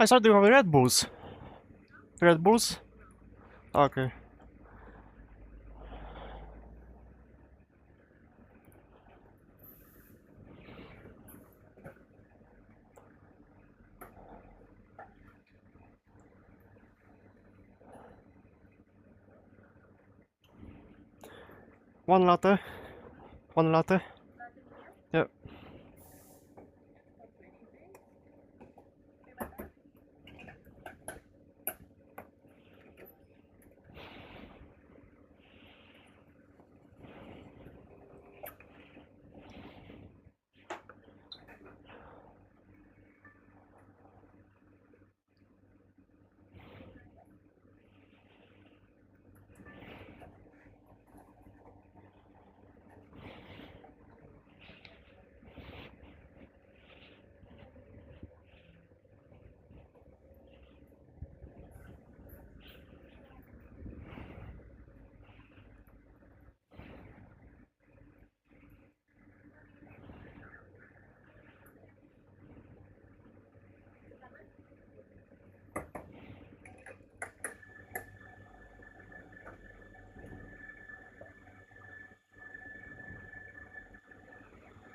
I started doing Red Bulls. Red Bulls? Okay. One latte. One latte. Yep.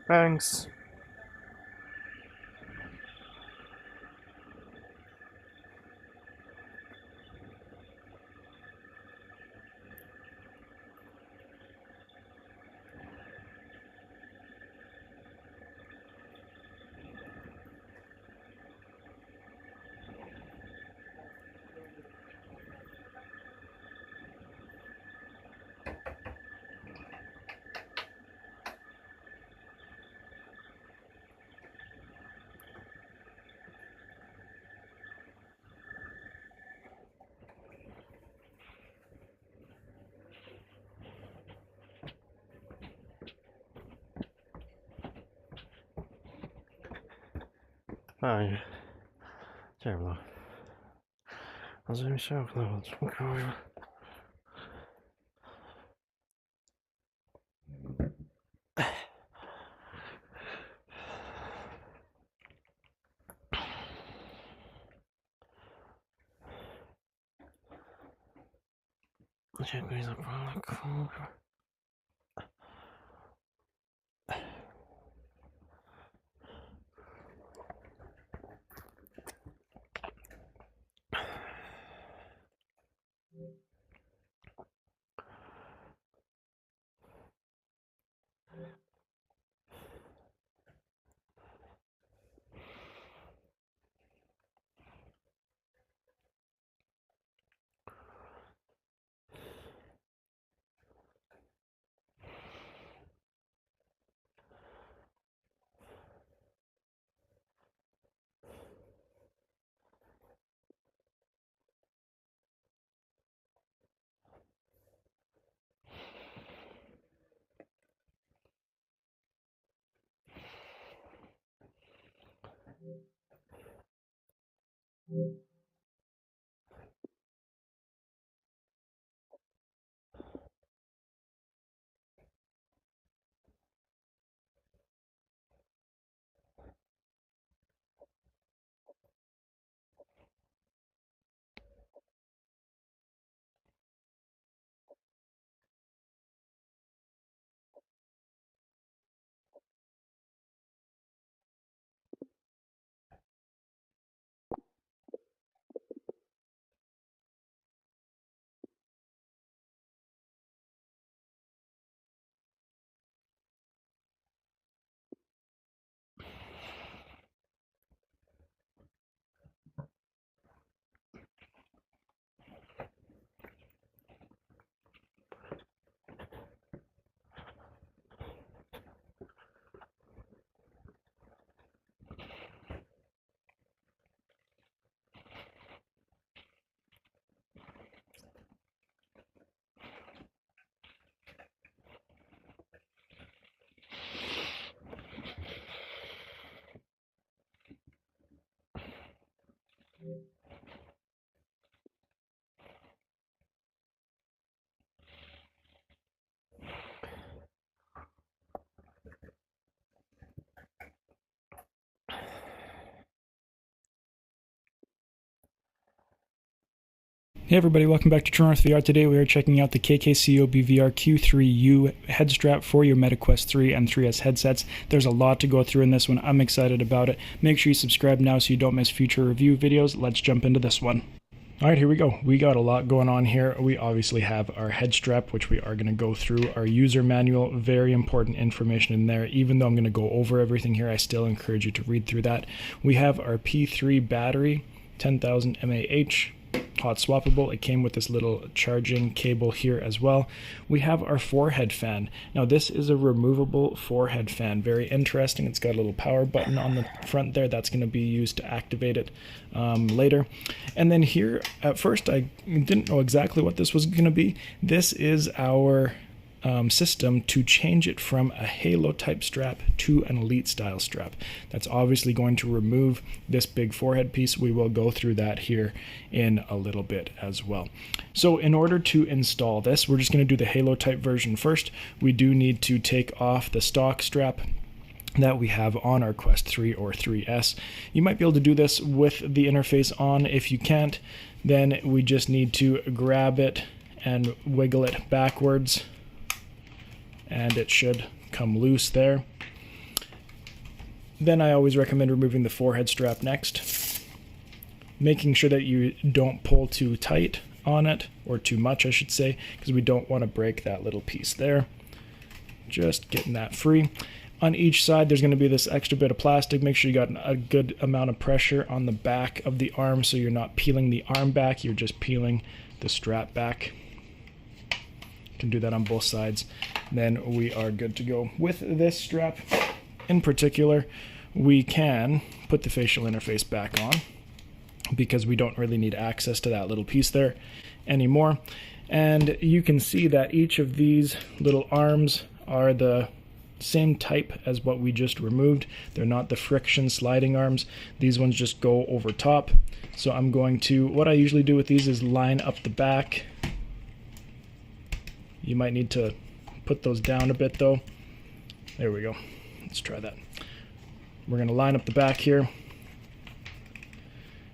Thanks. Aj. Ciemno. Może mi się okno odczmukało. Dziękuję za pana, kurwa. Hey everybody, welcome back to True North VR. Today we are checking out the KKCOB VR Q3U head strap for your MetaQuest 3 and 3S headsets. There's a lot to go through in this one. I'm excited about it. Make sure you subscribe now so you don't miss future review videos. Let's jump into this one. Alright, here we go. We got a lot going on here. We obviously have our head strap, which we are going to go through. Our user manual, very important information in there. Even though I'm going to go over everything here, I still encourage you to read through that. We have our P3 battery, 10,000 mAh. Hot swappable. It came with this little charging cable here as well. We have our forehead fan. Now this is a removable forehead fan. Very interesting. It's got a little power button on the front there. That's going to be used to activate it later. And then here, at first I didn't know exactly what this was going to be. This is our system to change it from a Halo type strap to an Elite style strap. That's obviously going to remove this big forehead piece. We will go through that here in a little bit as well. So in order to install this, we're just going to do the Halo type version first. We do need to take off the stock strap that we have on our Quest 3 or 3S. You might be able to do this with the interface on. If you can't, then we just need to grab it and wiggle it backwards, and it should come loose there. Then I always recommend removing the forehead strap next, making sure that you don't pull too tight on it, or too much I should say, because we don't want to break that little piece there. Just getting that free. On each side there's going to be this extra bit of plastic. Make sure you got a good amount of pressure on the back of the arm so you're not peeling the arm back, you're just peeling the strap back. Can do that on both sides. Then we are good to go. With this strap in particular, we can put the facial interface back on because we don't really need access to that little piece there anymore. And you can see that each of these little arms are the same type as what we just removed. They're not the friction sliding arms. These ones just go over top. So I'm going to, what I usually do with these is line up the back. You might need to put those down a bit though. There we go. Let's try that. We're going to line up the back here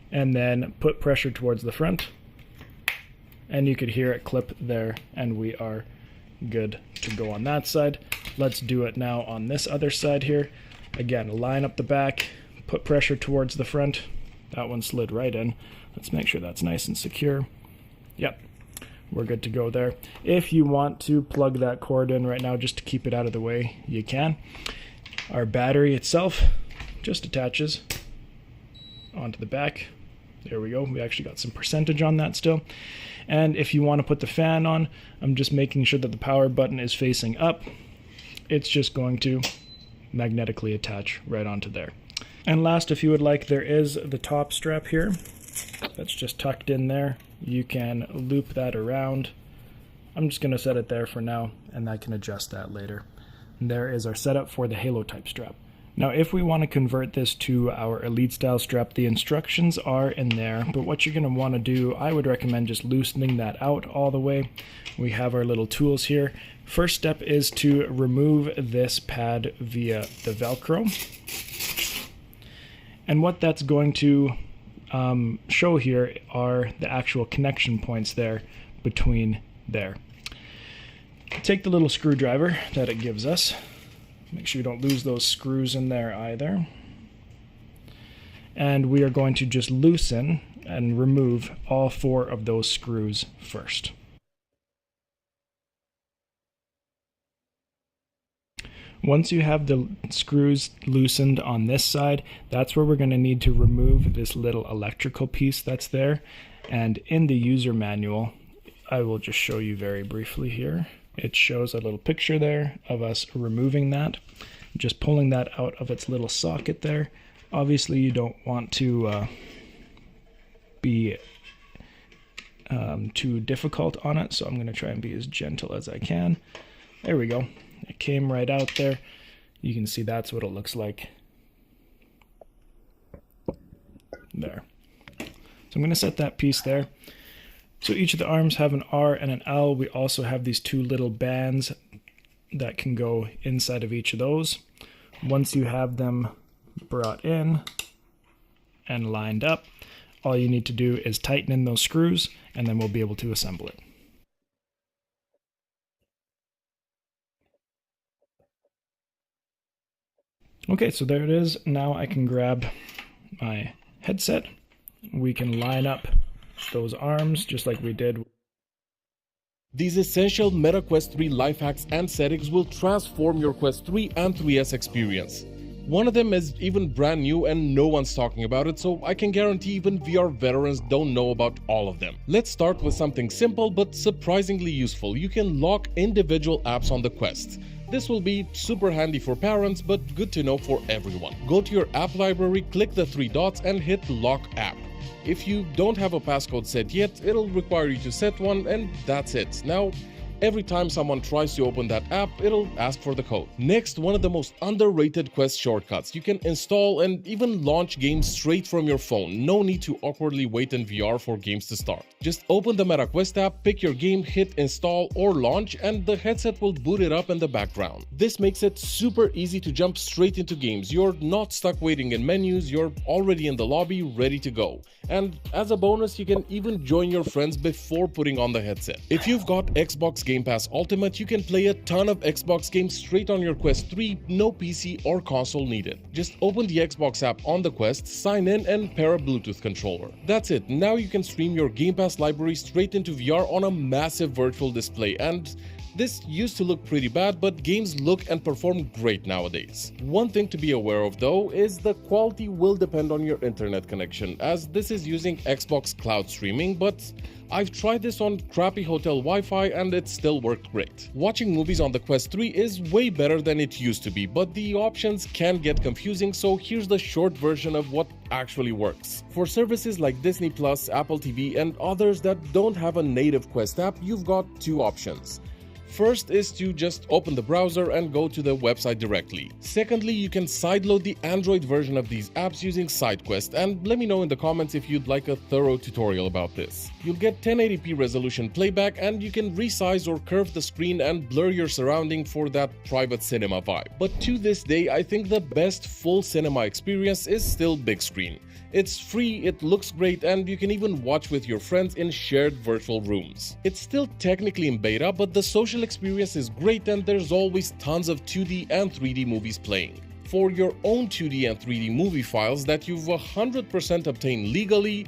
and then put pressure towards the front. And you could hear it clip there, and we are good to go on that side. Let's do it now on this other side here. Again, line up the back, put pressure towards the front. That one slid right in. Let's make sure that's nice and secure. Yep. We're good to go there. If you want to plug that cord in right now just to keep it out of the way, you can. Our battery itself just attaches onto the back. There we go. We actually got some percentage on that still. And if you want to put the fan on, I'm just making sure that the power button is facing up. It's just going to magnetically attach right onto there. And last, if you would like, there is the top strap here. That's just tucked in there. You can loop that around. I'm just going to set it there for now, and I can adjust that later. And there is our setup for the Halo type strap. Now if we want to convert this to our Elite style strap, the instructions are in there, but what you're going to want to do, I would recommend just loosening that out all the way. We have our little tools here. First step is to remove this pad via the Velcro. And what that's going to show here are the actual connection points there between there. Take the little screwdriver that it gives us. Make sure you don't lose those screws in there either. And we are going to just loosen and remove all 4 of those screws first. Once you have the screws loosened on this side, that's where we're going to need to remove this little electrical piece that's there. And in the user manual, I will just show you very briefly here. It shows a little picture there of us removing that, just pulling that out of its little socket there. Obviously you don't want to be too difficult on it, so I'm going to try and be as gentle as I can. There we go. It came right out there. You can see that's what it looks like there. So I'm going to set that piece there. So each of the arms have an R and an L. We also have these 2 little bands that can go inside of each of those. Once you have them brought in and lined up, All you need to do is tighten in those screws, and then we'll be able to assemble it. Okay, so there it is. Now I can grab my headset. We can line up those arms just like we did. These essential Meta Quest 3 life hacks and settings will transform your Quest 3 and 3S experience. One of them is even brand new and no one's talking about it, so I can guarantee even VR veterans don't know about all of them. Let's start with something simple but surprisingly useful. You can lock individual apps on the Quest. This will be super handy for parents, but good to know for everyone. Go to your app library, click the three dots and hit Lock App. If you don't have a passcode set yet, it'll require you to set one, and that's it. Now, every time someone tries to open that app, it'll ask for the code. Next, one of the most underrated Quest shortcuts. You can install and even launch games straight from your phone. No need to awkwardly wait in VR for games to start. Just open the Meta Quest app, pick your game, hit install or launch, and the headset will boot it up in the background. This makes it super easy to jump straight into games. You're not stuck waiting in menus, you're already in the lobby, ready to go. And as a bonus, you can even join your friends before putting on the headset. If you've got Xbox Game Pass Ultimate, you can play a ton of Xbox games straight on your Quest 3, no PC or console needed. Just open the Xbox app on the Quest, sign in and pair a Bluetooth controller. That's it, now you can stream your Game Pass library straight into VR on a massive virtual display, and this used to look pretty bad, but games look and perform great nowadays. One thing to be aware of though is the quality will depend on your internet connection, as this is using Xbox Cloud Streaming, but I've tried this on crappy hotel Wi-Fi and it still worked great. Watching movies on the Quest 3 is way better than it used to be, but the options can get confusing, so here's the short version of what actually works. For services like Disney+, Apple TV, and others that don't have a native Quest app, you've got two options. First is to just open the browser and go to the website directly. Secondly, you can sideload the Android version of these apps using SideQuest, and let me know in the comments if you'd like a thorough tutorial about this. You'll get 1080p resolution playback, and you can resize or curve the screen and blur your surrounding for that private cinema vibe. But to this day, I think the best full cinema experience is still big screen. It's free, it looks great, and you can even watch with your friends in shared virtual rooms. It's still technically in beta, but the social experience is great and there's always tons of 2D and 3D movies playing. For your own 2D and 3D movie files that you've 100% obtained legally,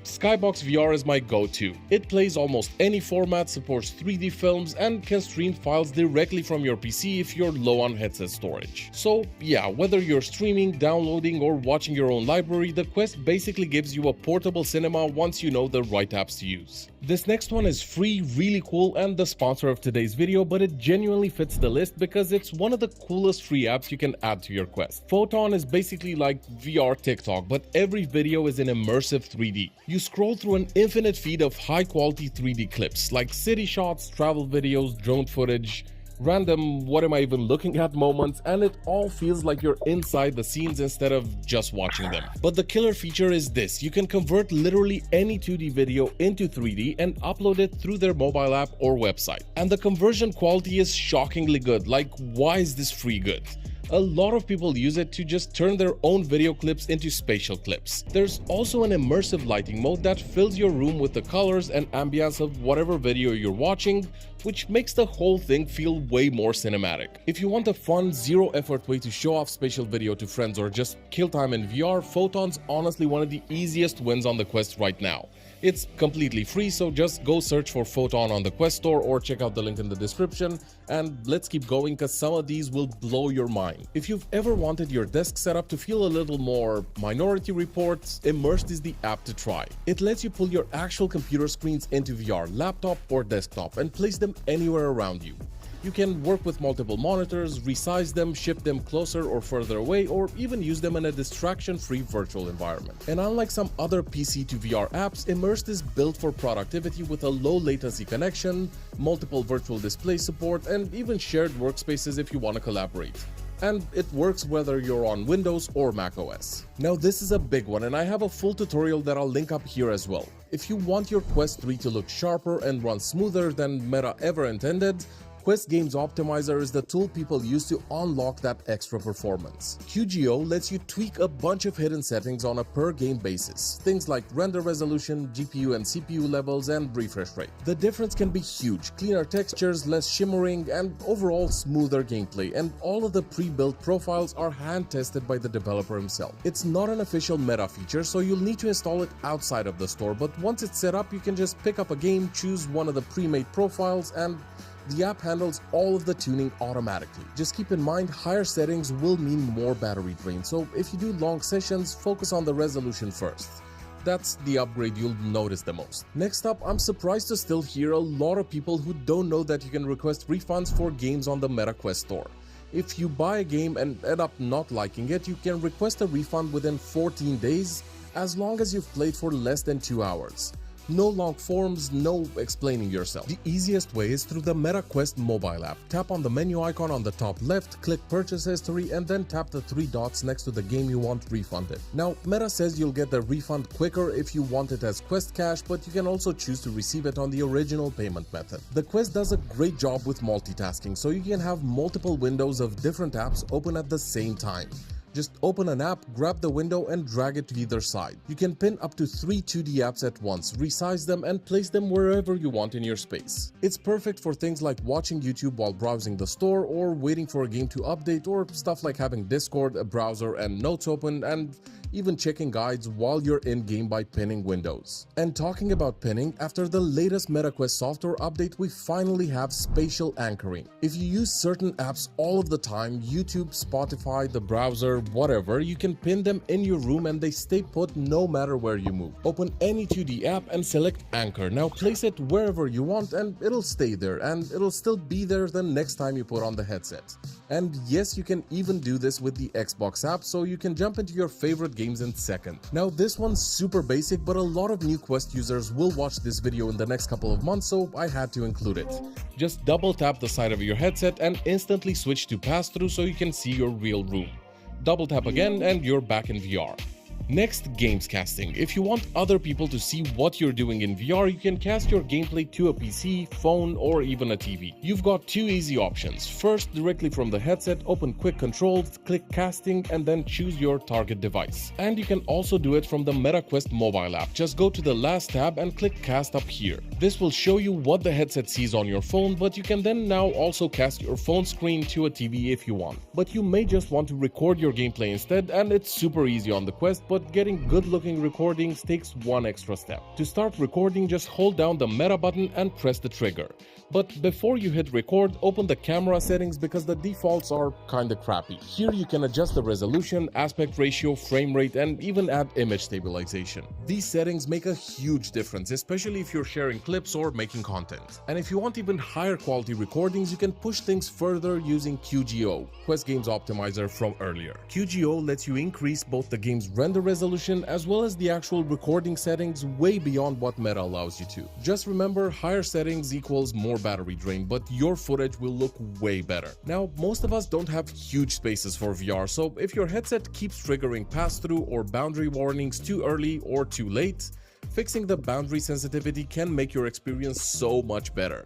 Skybox VR is my go-to. It plays almost any format, supports 3D films, and can stream files directly from your PC if you're low on headset storage. So yeah, whether you're streaming, downloading, or watching your own library, the Quest basically gives you a portable cinema once you know the right apps to use. This next one is free, really cool, and the sponsor of today's video, but it genuinely fits the list because it's one of the coolest free apps you can add to your Quest. Photon is basically like VR TikTok, but every video is in immersive 3D. You scroll through an infinite feed of high-quality 3D clips, like city shots, travel videos, drone footage, random what am I even looking at moments, and it all feels like you're inside the scenes instead of just watching them. But the killer feature is this: you can convert literally any 2D video into 3D and upload it through their mobile app or website. And the conversion quality is shockingly good. Like, why is this free good? A lot of people use it to just turn their own video clips into spatial clips. There's also an immersive lighting mode that fills your room with the colors and ambience of whatever video you're watching, which makes the whole thing feel way more cinematic. If you want a fun, zero-effort way to show off spatial video to friends or just kill time in VR, Photon's honestly one of the easiest wins on the Quest right now. It's completely free, so just go search for Photon on the Quest Store or check out the link in the description, and let's keep going because some of these will blow your mind. If you've ever wanted your desk setup to feel a little more Minority Report, Immersed is the app to try. It lets you pull your actual computer screens into VR, laptop or desktop, and place them anywhere around you. You can work with multiple monitors, resize them, shift them closer or further away, or even use them in a distraction-free virtual environment. And unlike some other PC to VR apps, Immersed is built for productivity with a low latency connection, multiple virtual display support, and even shared workspaces if you want to collaborate. And it works whether you're on Windows or Mac OS. Now this is a big one, and I have a full tutorial that I'll link up here as well. If you want your Quest 3 to look sharper and run smoother than Meta ever intended, Quest Games Optimizer is the tool people use to unlock that extra performance. QGO lets you tweak a bunch of hidden settings on a per game basis, things like render resolution, GPU and CPU levels, and refresh rate. The difference can be huge: cleaner textures, less shimmering, and overall smoother gameplay, and all of the pre-built profiles are hand-tested by the developer himself. It's not an official meta feature, so you'll need to install it outside of the store, but once it's set up, you can just pick up a game, choose one of the pre-made profiles, and the app handles all of the tuning automatically. Just keep in mind, higher settings will mean more battery drain, so if you do long sessions, focus on the resolution first. That's the upgrade you'll notice the most. Next up, I'm surprised to still hear a lot of people who don't know that you can request refunds for games on the MetaQuest store. If you buy a game and end up not liking it, you can request a refund within 14 days as long as you've played for less than 2 hours. No long forms, no explaining yourself. The easiest way is through the MetaQuest mobile app. Tap on the menu icon on the top left, click Purchase History, and then tap the 3 dots next to the game you want refunded. Now, Meta says you'll get the refund quicker if you want it as Quest Cash, but you can also choose to receive it on the original payment method. The Quest does a great job with multitasking, so you can have multiple windows of different apps open at the same time. Just open an app, grab the window, and drag it to either side. You can pin up to 3 2D apps at once, resize them, and place them wherever you want in your space. It's perfect for things like watching YouTube while browsing the store, or waiting for a game to update, or stuff like having Discord, a browser, and notes open, and even checking guides while you're in-game by pinning windows. And talking about pinning, after the latest MetaQuest software update, we finally have spatial anchoring. If you use certain apps all of the time, YouTube, Spotify, the browser, whatever, you can pin them in your room and they stay put no matter where you move. Open any 2D app and select Anchor. Now place it wherever you want and it'll stay there, and it'll still be there the next time you put on the headset. And yes, you can even do this with the Xbox app, so you can jump into your favorite games in seconds. Now this one's super basic, but a lot of new Quest users will watch this video in the next couple of months, so I had to include it. Just double tap the side of your headset and instantly switch to pass-through so you can see your real room. Double tap again and you're back in VR. Next, games casting. If you want other people to see what you're doing in VR, you can cast your gameplay to a PC, phone, or even a TV. You've got 2 easy options. First, directly from the headset, open Quick Controls, click Casting, and then choose your target device. And you can also do it from the MetaQuest mobile app. Just go to the last tab and click Cast up here. This will show you what the headset sees on your phone, but you can then now also cast your phone screen to a TV if you want. But you may just want to record your gameplay instead, and it's super easy on the Quest, but getting good-looking recordings takes one extra step. To start recording, just hold down the Meta button and press the trigger. But before you hit record, open the camera settings because the defaults are kinda crappy. Here you can adjust the resolution, aspect ratio, frame rate, and even add image stabilization. These settings make a huge difference, especially if you're sharing clips or making content. And if you want even higher quality recordings, you can push things further using QGO, Quest Games Optimizer from earlier. QGO lets you increase both the game's render resolution as well as the actual recording settings way beyond what Meta allows you to. Just remember, higher settings equals more battery drain, but your footage will look way better. Now, most of us don't have huge spaces for VR, so if your headset keeps triggering pass-through or boundary warnings too early or too late, fixing the boundary sensitivity can make your experience so much better.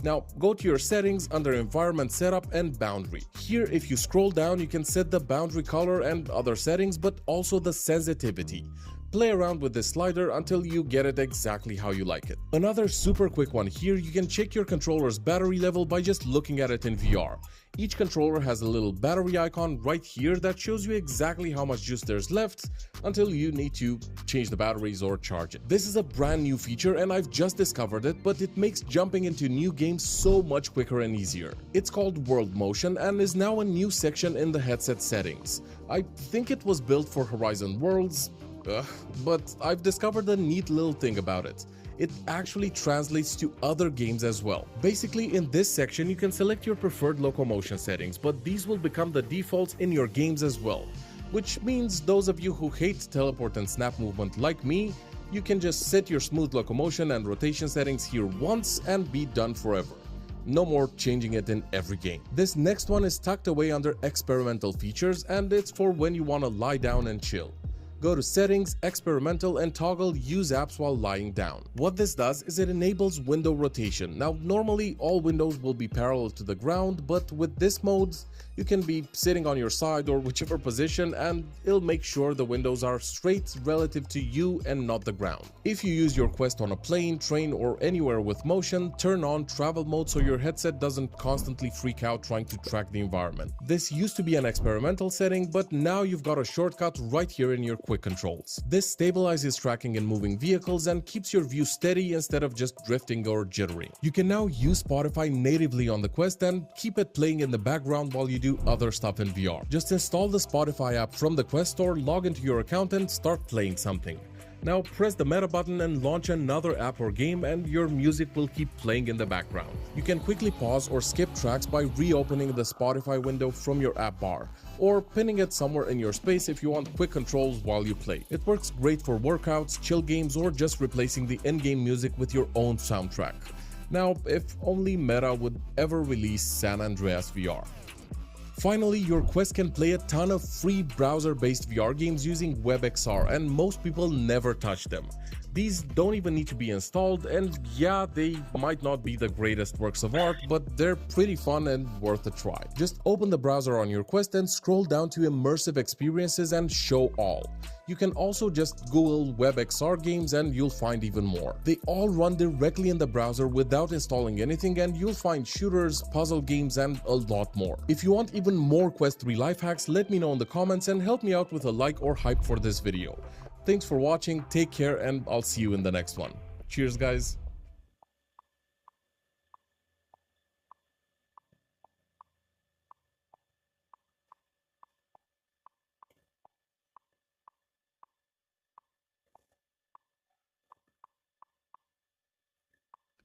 Now, go to your settings under Environment Setup and Boundary. Here, if you scroll down, you can set the boundary color and other settings, but also the sensitivity. Play around with this slider until you get it exactly how you like it. Another super quick one here, you can check your controller's battery level by just looking at it in VR. Each controller has a little battery icon right here that shows you exactly how much juice there's left until you need to change the batteries or charge it. This is a brand new feature and I've just discovered it, but it makes jumping into new games so much quicker and easier. It's called World Motion and is now a new section in the headset settings. I think it was built for Horizon Worlds, but I've discovered a neat little thing about it. It actually translates to other games as well. Basically, in this section, you can select your preferred locomotion settings, but these will become the defaults in your games as well. Which means those of you who hate teleport and snap movement like me, you can just set your smooth locomotion and rotation settings here once and be done forever. No more changing it in every game. This next one is tucked away under experimental features and it's for when you want to lie down and chill. Go to Settings, Experimental, and toggle Use Apps while lying down. What this does is it enables window rotation. Now, normally all windows will be parallel to the ground, but with this mode, you can be sitting on your side or whichever position and it'll make sure the windows are straight relative to you and not the ground. If you use your Quest on a plane, train, or anywhere with motion, turn on travel mode so your headset doesn't constantly freak out trying to track the environment. This used to be an experimental setting, but now you've got a shortcut right here in your quick controls. This stabilizes tracking in moving vehicles and keeps your view steady instead of just drifting or jittering. You can now use Spotify natively on the Quest and keep it playing in the background while you do other stuff in VR. Just install the Spotify app from the Quest Store, log into your account and start playing something. Now press the Meta button and launch another app or game and your music will keep playing in the background. You can quickly pause or skip tracks by reopening the Spotify window from your app bar, or pinning it somewhere in your space if you want quick controls while you play. It works great for workouts, chill games, or just replacing the in-game music with your own soundtrack. Now, if only Meta would ever release San Andreas VR. Finally, your Quest can play a ton of free browser-based VR games using WebXR, and most people never touch them. These don't even need to be installed, and yeah, they might not be the greatest works of art, but they're pretty fun and worth a try. Just open the browser on your Quest and scroll down to Immersive Experiences and Show All. You can also just Google WebXR games and you'll find even more. They all run directly in the browser without installing anything, and you'll find shooters, puzzle games, and a lot more. If you want even more Quest 3 life hacks, let me know in the comments and help me out with a like or hype for this video. Thanks for watching, take care, and I'll see you in the next one. Cheers, guys.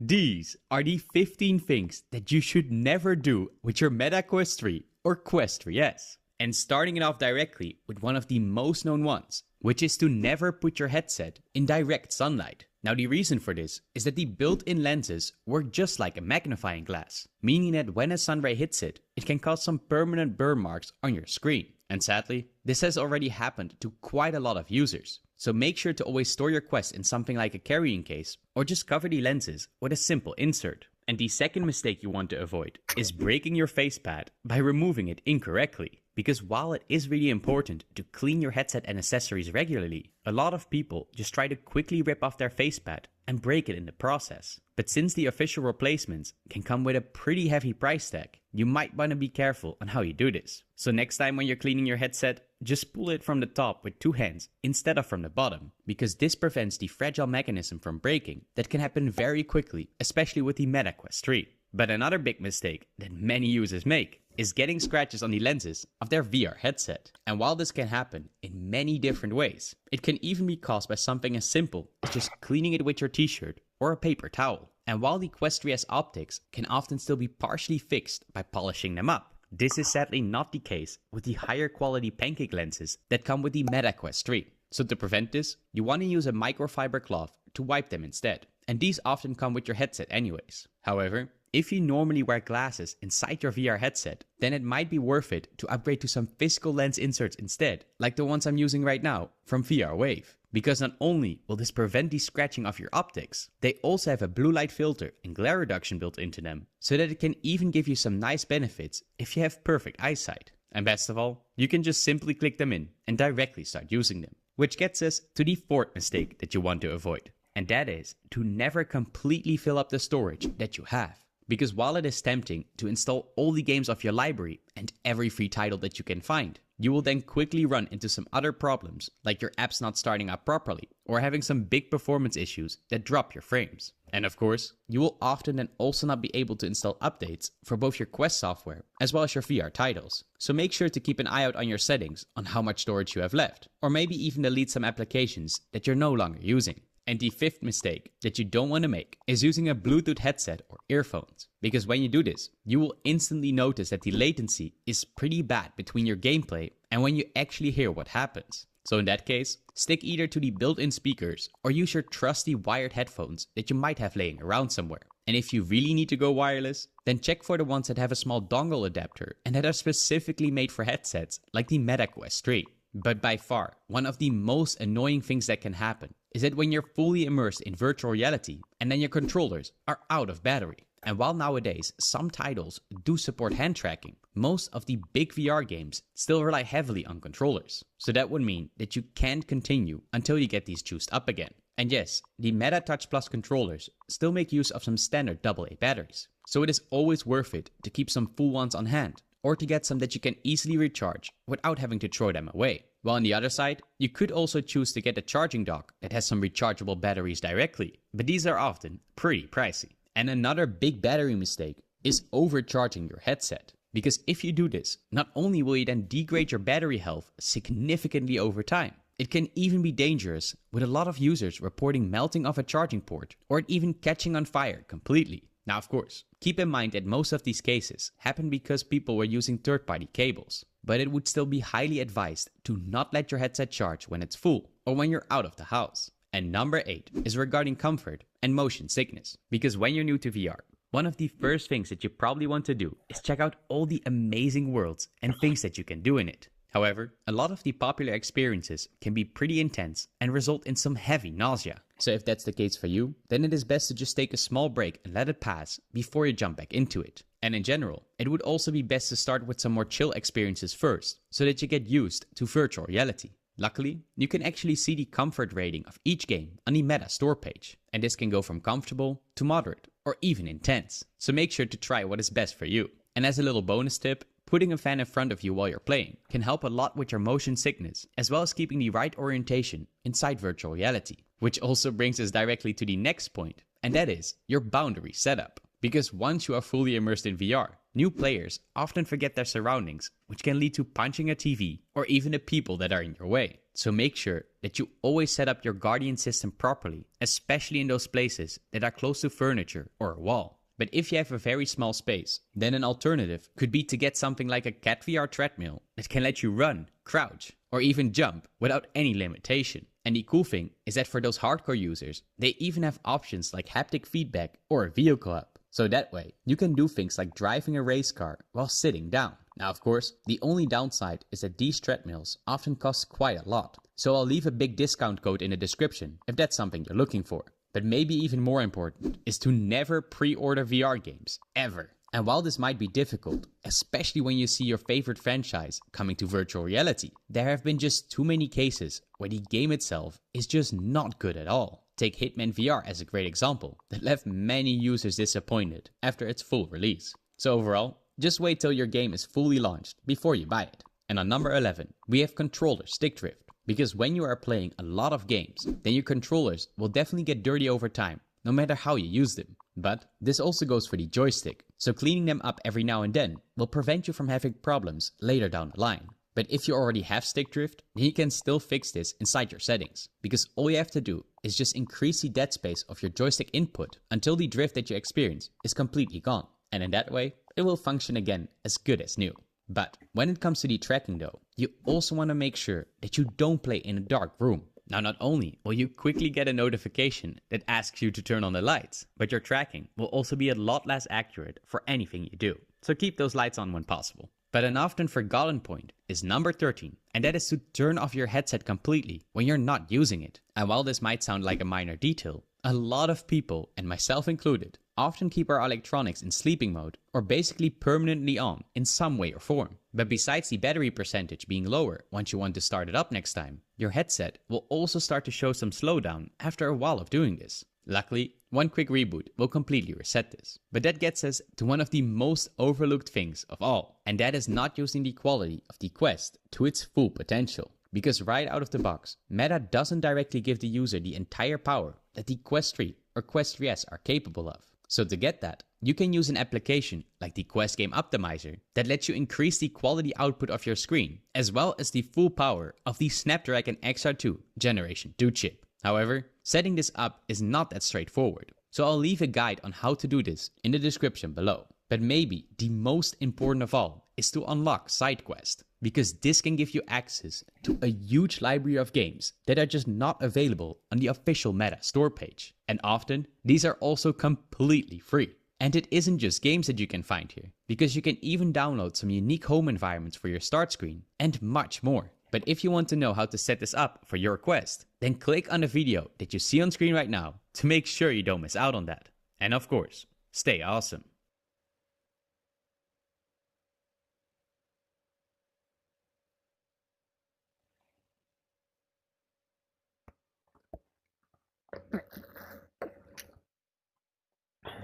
These are the 15 things that you should never do with your Meta Quest 3 or Quest 3S. And starting it off directly with one of the most known ones, which is to never put your headset in direct sunlight. Now, the reason for this is that the built-in lenses work just like a magnifying glass, meaning that when a sun ray hits it, it can cause some permanent burn marks on your screen. And sadly, this has already happened to quite a lot of users. So make sure to always store your Quest in something like a carrying case, or just cover the lenses with a simple insert. And the second mistake you want to avoid is breaking your facepad by removing it incorrectly. Because while it is really important to clean your headset and accessories regularly, a lot of people just try to quickly rip off their facepad and break it in the process. But since the official replacements can come with a pretty heavy price tag, you might want to be careful on how you do this. So next time when you're cleaning your headset, just pull it from the top with two hands instead of from the bottom, because this prevents the fragile mechanism from breaking that can happen very quickly, especially with the Meta Quest 3. But another big mistake that many users make is getting scratches on the lenses of their VR headset. And while this can happen in many different ways, it can even be caused by something as simple as just cleaning it with your t-shirt or a paper towel. And while the Quest 3S optics can often still be partially fixed by polishing them up, this is sadly not the case with the higher quality pancake lenses that come with the Meta Quest 3. So to prevent this, you want to use a microfiber cloth to wipe them instead. And these often come with your headset anyways. However, if you normally wear glasses inside your VR headset, then it might be worth it to upgrade to some physical lens inserts instead, like the ones I'm using right now from VR Wave. Because not only will this prevent the scratching of your optics, they also have a blue light filter and glare reduction built into them, so that it can even give you some nice benefits if you have perfect eyesight. And best of all, you can just simply click them in and directly start using them. Which gets us to the fourth mistake that you want to avoid. And that is to never completely fill up the storage that you have. Because while it is tempting to install all the games of your library and every free title that you can find, you will then quickly run into some other problems, like your apps not starting up properly, or having some big performance issues that drop your frames. And of course, you will often then also not be able to install updates for both your Quest software as well as your VR titles. So make sure to keep an eye out on your settings on how much storage you have left, or maybe even delete some applications that you're no longer using. And the fifth mistake that you don't want to make is using a Bluetooth headset or earphones. Because when you do this, you will instantly notice that the latency is pretty bad between your gameplay and when you actually hear what happens. So in that case, stick either to the built-in speakers or use your trusty wired headphones that you might have laying around somewhere. And if you really need to go wireless, then check for the ones that have a small dongle adapter and that are specifically made for headsets like the Meta Quest 3. But by far, one of the most annoying things that can happen is that when you're fully immersed in virtual reality and then your controllers are out of battery. And while nowadays some titles do support hand tracking, most of the big VR games still rely heavily on controllers. So that would mean that you can't continue until you get these juiced up again. And yes, the Meta Touch Plus controllers still make use of some standard AA batteries. So it is always worth it to keep some full ones on hand, or to get some that you can easily recharge without having to throw them away. While on the other side, you could also choose to get a charging dock that has some rechargeable batteries directly, but these are often pretty pricey. And another big battery mistake is overcharging your headset. Because if you do this, not only will you then degrade your battery health significantly over time, it can even be dangerous, with a lot of users reporting melting of a charging port or it even catching on fire completely. Now, of course, keep in mind that most of these cases happen because people were using third-party cables, but it would still be highly advised to not let your headset charge when it's full or when you're out of the house. And number 8 is regarding comfort and motion sickness. Because when you're new to VR, one of the first things that you probably want to do is check out all the amazing worlds and things that you can do in it. However, a lot of the popular experiences can be pretty intense and result in some heavy nausea. So if that's the case for you, then it is best to just take a small break and let it pass before you jump back into it. And in general, it would also be best to start with some more chill experiences first, so that you get used to virtual reality. Luckily, you can actually see the comfort rating of each game on the Meta store page, and this can go from comfortable to moderate or even intense. So make sure to try what is best for you. And as a little bonus tip, putting a fan in front of you while you're playing can help a lot with your motion sickness, as well as keeping the right orientation inside virtual reality. Which also brings us directly to the next point, and that is your boundary setup. Because once you are fully immersed in VR, new players often forget their surroundings, which can lead to punching a TV or even the people that are in your way. So make sure that you always set up your Guardian system properly, especially in those places that are close to furniture or a wall. But if you have a very small space, then an alternative could be to get something like a Cat VR treadmill that can let you run, crouch, or even jump without any limitation. And the cool thing is that for those hardcore users, they even have options like haptic feedback or a vehicle hub. So that way, you can do things like driving a race car while sitting down. Now, of course, the only downside is that these treadmills often cost quite a lot. So I'll leave a big discount code in the description if that's something you're looking for. But maybe even more important is to never pre-order VR games, ever. And while this might be difficult, especially when you see your favorite franchise coming to virtual reality, there have been just too many cases where the game itself is just not good at all. Take Hitman VR as a great example that left many users disappointed after its full release. So overall, just wait till your game is fully launched before you buy it. And on number 11, we have controller stick drift. Because when you are playing a lot of games, then your controllers will definitely get dirty over time, no matter how you use them. But this also goes for the joystick, so cleaning them up every now and then will prevent you from having problems later down the line. But if you already have stick drift, then you can still fix this inside your settings, because all you have to do is just increase the dead space of your joystick input until the drift that you experience is completely gone. And in that way, it will function again as good as new. But when it comes to the tracking though, you also want to make sure that you don't play in a dark room. Now, not only will you quickly get a notification that asks you to turn on the lights, but your tracking will also be a lot less accurate for anything you do. So keep those lights on when possible. But an often forgotten point is number 13, and that is to turn off your headset completely when you're not using it. And while this might sound like a minor detail, a lot of people, and myself included, often keep our electronics in sleeping mode or basically permanently on in some way or form. But besides the battery percentage being lower once you want to start it up next time, your headset will also start to show some slowdown after a while of doing this. Luckily, one quick reboot will completely reset this. But that gets us to one of the most overlooked things of all, and that is not using the quality of the Quest to its full potential. Because right out of the box, Meta doesn't directly give the user the entire power that the Quest 3 or Quest 3S are capable of. So to get that, you can use an application like the Quest Game Optimizer that lets you increase the quality output of your screen, as well as the full power of the Snapdragon XR2 Generation 2 chip. However, setting this up is not that straightforward, so I'll leave a guide on how to do this in the description below. But maybe the most important of all is to unlock SideQuest, because this can give you access to a huge library of games that are just not available on the official Meta store page. And often, these are also completely free. And it isn't just games that you can find here, because you can even download some unique home environments for your start screen and much more. But if you want to know how to set this up for your Quest, then click on the video that you see on screen right now to make sure you don't miss out on that. And of course, stay awesome.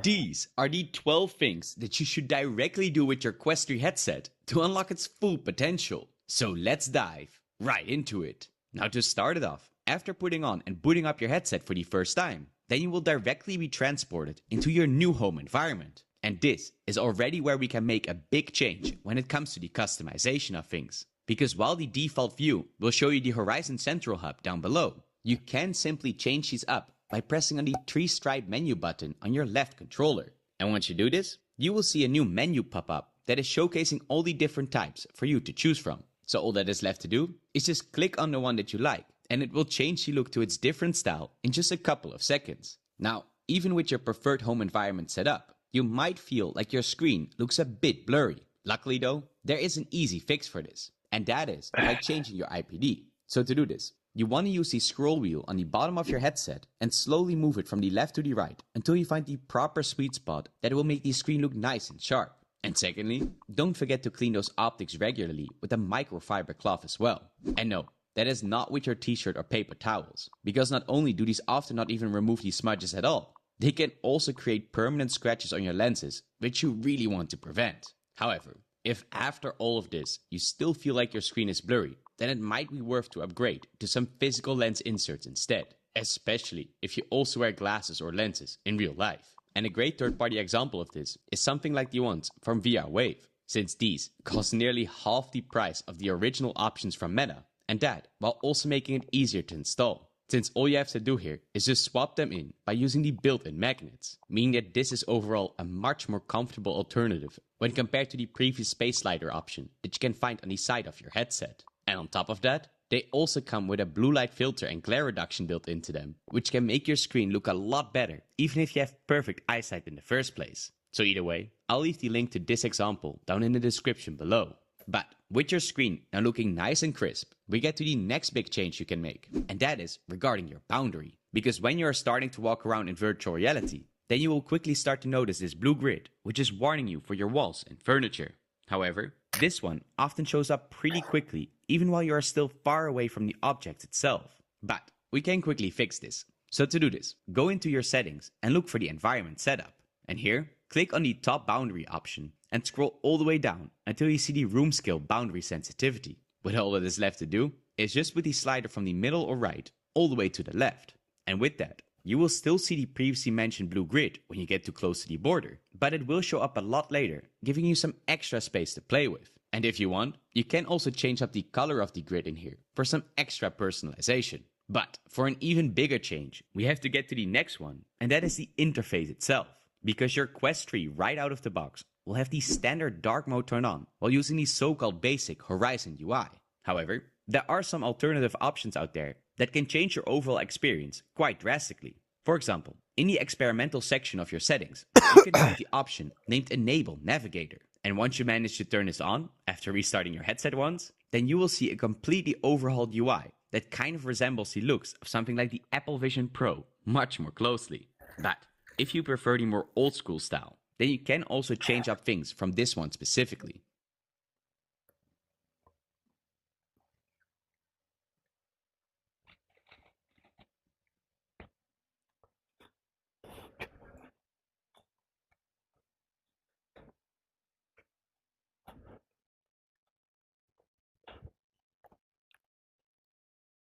These are the 12 things that you should directly do with your Quest 3 headset to unlock its full potential. So let's dive right into it. Now to start it off, after putting on and booting up your headset for the first time, then you will directly be transported into your new home environment. And this is already where we can make a big change when it comes to the customization of things. Because while the default view will show you the Horizon Central Hub down below, you can simply change these up by pressing on the 3-stripe menu button on your left controller. And once you do this, you will see a new menu pop up that is showcasing all the different types for you to choose from. So all that is left to do is just click on the one that you like, and it will change the look to its different style in just a couple of seconds. Now, even with your preferred home environment set up, you might feel like your screen looks a bit blurry. Luckily though, there is an easy fix for this, and that is by changing your IPD. So to do this, you want to use the scroll wheel on the bottom of your headset and slowly move it from the left to the right until you find the proper sweet spot that will make the screen look nice and sharp. And secondly, don't forget to clean those optics regularly with a microfiber cloth as well. And no, that is not with your t-shirt or paper towels, because not only do these often not even remove these smudges at all, they can also create permanent scratches on your lenses, which you really want to prevent. However, if after all of this you still feel like your screen is blurry, then it might be worth to upgrade to some physical lens inserts instead, especially if you also wear glasses or lenses in real life. And a great third-party example of this is something like the ones from VR Wave, since these cost nearly half the price of the original options from Meta, and that while also making it easier to install, since all you have to do here is just swap them in by using the built-in magnets, meaning that this is overall a much more comfortable alternative when compared to the previous space slider option that you can find on the side of your headset. And on top of that, they also come with a blue light filter and glare reduction built into them, which can make your screen look a lot better, even if you have perfect eyesight in the first place. So either way, I'll leave the link to this example down in the description below. But with your screen now looking nice and crisp, we get to the next big change you can make, and that is regarding your boundary. Because when you are starting to walk around in virtual reality, then you will quickly start to notice this blue grid, which is warning you for your walls and furniture. However, this one often shows up pretty quickly, even while you are still far away from the object itself. But we can quickly fix this. So to do this, go into your settings and look for the environment setup. And here, click on the top boundary option and scroll all the way down until you see the room scale boundary sensitivity. But all that is left to do is just put the slider from the middle or right all the way to the left. And with that, you will still see the previously mentioned blue grid when you get too close to the border, but it will show up a lot later, giving you some extra space to play with. And if you want, you can also change up the color of the grid in here for some extra personalization. But for an even bigger change, we have to get to the next one, and that is the interface itself. Because your Quest 3 right out of the box will have the standard dark mode turned on while using the so-called basic Horizon UI. However, there are some alternative options out there that can change your overall experience quite drastically. For example, in the experimental section of your settings, you can use the option named Enable Navigator. And once you manage to turn this on, after restarting your headset once, then you will see a completely overhauled UI that kind of resembles the looks of something like the Apple Vision Pro much more closely. But if you prefer the more old school style, then you can also change up things from this one specifically.